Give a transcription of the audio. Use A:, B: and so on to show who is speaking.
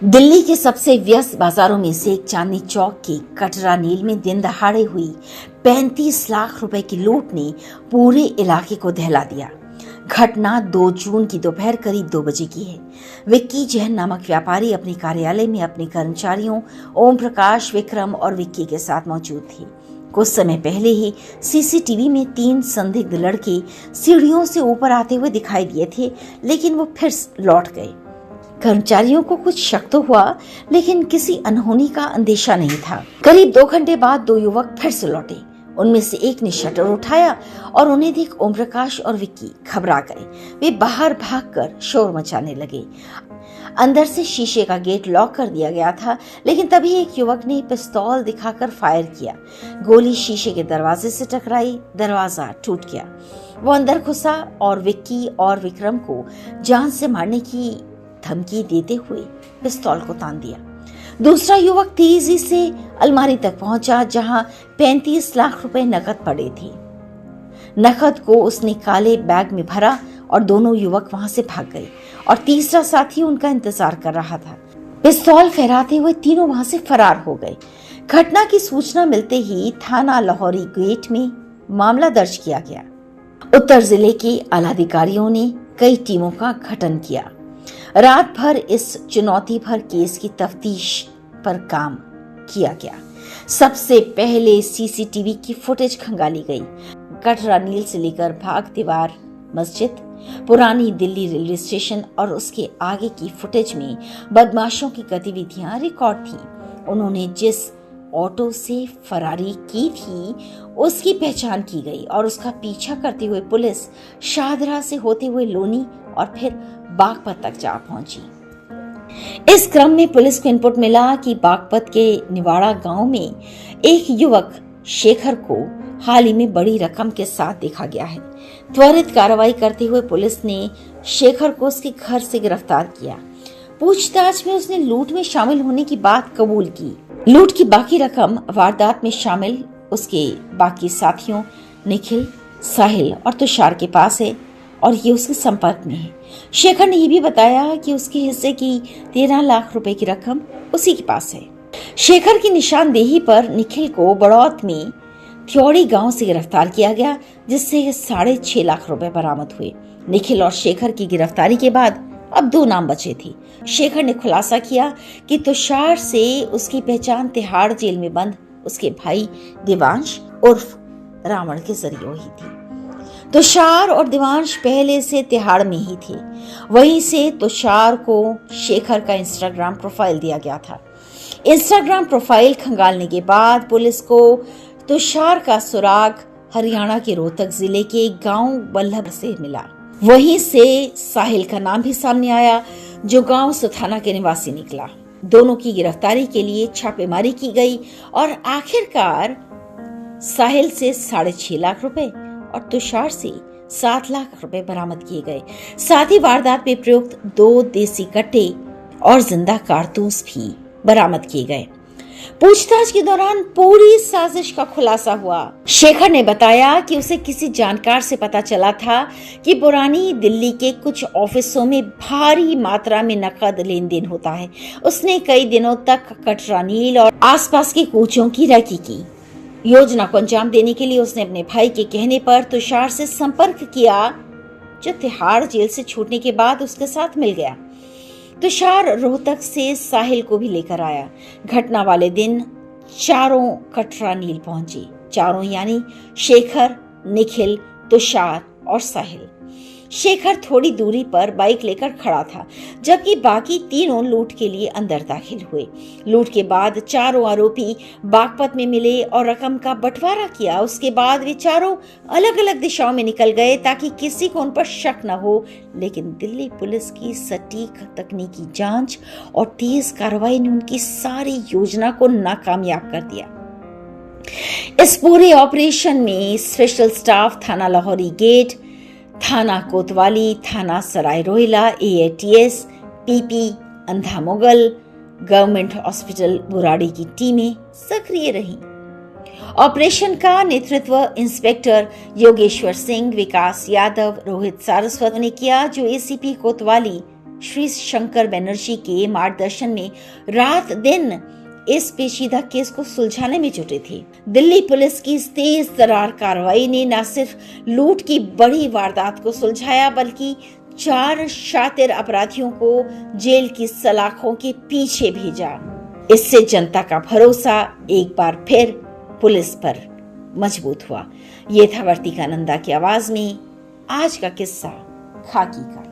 A: दिल्ली के सबसे व्यस्त बाजारों में से एक चांदनी चौक के कटरा नील में दिन दहाड़े हुई 35 लाख रुपए की लूट ने पूरे इलाके को दहला दिया। घटना 2 जून की दोपहर करीब 2 बजे की है। विक्की जैन नामक व्यापारी अपने कार्यालय में अपने कर्मचारियों ओम प्रकाश, विक्रम और विक्की के साथ मौजूद थे। कुछ समय पहले ही सीसीटीवी में 3 संदिग्ध लड़के सीढ़ियों से ऊपर आते हुए दिखाई दिए थे, लेकिन वो फिर लौट गए। कर्मचारियों को कुछ शक तो हुआ, लेकिन किसी अनहोनी का अंदेशा नहीं था। करीब 2 घंटे बाद 2 युवक फिर से लौटे। उनमें से एक ने शटर उठाया और उन्हें देख ओम प्रकाश और विक्की घबरा गए। वे बाहर भागकर शोर मचाने लगे। अंदर से शीशे का गेट लॉक कर दिया गया था, लेकिन तभी एक युवक ने पिस्तौल दिखाकर फायर किया। गोली शीशे के दरवाजे से टकराई, दरवाजा टूट गया। वो अंदर घुसा और विक्की और विक्रम को जान से मारने की धमकी देते हुए पिस्तौल को तान दिया। दूसरा युवक तेजी से अलमारी तक पहुंचा, जहां 35 लाख रुपए नकद पड़े थे। नकद को उसने काले बैग में भरा और दोनों युवक वहां से भाग गए और तीसरा साथी उनका इंतजार कर रहा था। पिस्तौल फहराते हुए तीनों वहां से फरार हो गए। घटना की सूचना मिलते ही थाना लाहौरी गेट में मामला दर्ज किया गया। उत्तर जिले के आला अधिकारियों ने कई टीमों का गठन किया। रात भर इस चुनौती भर केस की तफ्तीश पर काम किया गया। सबसे पहले सीसीटीवी की फुटेज खंगाली गई। कटरा नील से लेकर भाग दीवार मस्जिद, पुरानी दिल्ली रेलवे स्टेशन और उसके आगे की फुटेज में बदमाशों की गतिविधियां रिकॉर्ड थी। उन्होंने जिस ऑटो से फरारी की थी उसकी पहचान की गई और उसका पीछा करते हुए पुलिस शाहदरा से होते हुए लोनी और फिर बागपत तक जा पहुंची। इस क्रम में पुलिस को इनपुट मिला कि बागपत के निवाड़ा गांव में एक युवक शेखर को हाल ही में बड़ी रकम के साथ देखा गया है। त्वरित कार्रवाई करते हुए पुलिस ने शेखर को उसके घर से गिरफ्तार किया। पूछताछ में उसने लूट में शामिल होने की बात कबूल की। लूट की बाकी रकम वारदात में शामिल उसके बाकी साथियों निखिल, साहिल और तुषार के पास है और ये उसके संपर्क में है। शेखर ने यह भी बताया कि उसके हिस्से की 13 लाख रुपए की रकम उसी के पास है। शेखर की निशानदेही पर निखिल को बड़ौत में थ्योड़ी गांव से गिरफ्तार किया गया, जिससे 6.5 लाख रुपए बरामद हुए। निखिल और शेखर की गिरफ्तारी के बाद अब 2 नाम बचे थे। शेखर ने खुलासा किया कि तुषार से उसकी पहचान तिहाड़ जेल में बंद उसके भाई देवांश उर्फ रावण के जरिए हुई थी। तुषार और देवांश पहले से तिहाड़ में ही थे। वहीं से तुषार को शेखर का इंस्टाग्राम प्रोफाइल दिया गया था। इंस्टाग्राम प्रोफाइल खंगालने के बाद पुलिस को तुषार का सुराग हरियाणा के रोहतक जिले के गांव बल्लभ से मिला। वहीं से साहिल का नाम भी सामने आया, जो गांव सुथाना के निवासी निकला। दोनों की गिरफ्तारी के लिए छापेमारी की गई और आखिरकार साहिल से 6.5 लाख रुपए और तुषार से 7 लाख रुपए बरामद किए गए। साथ ही वारदात में प्रयुक्त 2 देसी कट्टे और जिंदा कारतूस भी बरामद किए गए। पूछताछ के दौरान पूरी साजिश का खुलासा हुआ। शेखर ने बताया कि उसे किसी जानकार से पता चला था कि पुरानी दिल्ली के कुछ ऑफिसों में भारी मात्रा में नकद लेन देन होता है। उसने कई दिनों तक कटरा नील और आसपास के कोचों की रैकी की। योजना को अंजाम देने के लिए उसने अपने भाई के कहने पर तुषार से संपर्क किया, जो तिहाड़ जेल से छूटने के बाद उसके साथ मिल गया। तुषार रोहतक से साहिल को भी लेकर आया। घटना वाले दिन चारों कटरा नील पहुंचे। चारों यानी शेखर, निखिल, तुषार और साहिल। शेखर थोड़ी दूरी पर बाइक लेकर खड़ा था, जबकि बाकी तीनों लूट के लिए अंदर दाखिल हुए। लूट के बाद चारों आरोपी बागपत में मिले और रकम का बंटवारा किया। उसके बाद वे चारों अलग अलग दिशाओं में निकल गए ताकि किसी को उन पर शक न हो, लेकिन दिल्ली पुलिस की सटीक तकनीकी जांच और तेज कार्रवाई ने उनकी सारी योजना को नाकामयाब कर दिया। इस पूरे ऑपरेशन में स्पेशल स्टाफ थाना लाहौरी गेट, थाना कोतवाली, थाना सराय रोहिला, AATS, PP, अंधा मुगल, गवर्नमेंट हॉस्पिटल बुराड़ी की टीमें सक्रिय रहीं। ऑपरेशन का नेतृत्व इंस्पेक्टर योगेश्वर सिंह, विकास यादव, रोहित सारस्वत ने किया, जो ACP कोतवाली श्री शंकर बनर्जी के मार्गदर्शन में रात दिन इस पेचीदा केस को सुलझाने में जुटे थे। दिल्ली पुलिस की तेज तर्रार कार्रवाई ने न सिर्फ लूट की बड़ी वारदात को सुलझाया बल्कि 4 शातिर अपराधियों को जेल की सलाखों के पीछे भेजा। इससे जनता का भरोसा एक बार फिर पुलिस पर मजबूत हुआ। ये था वर्तिका नंदा की आवाज में आज का किस्सा खाकी का।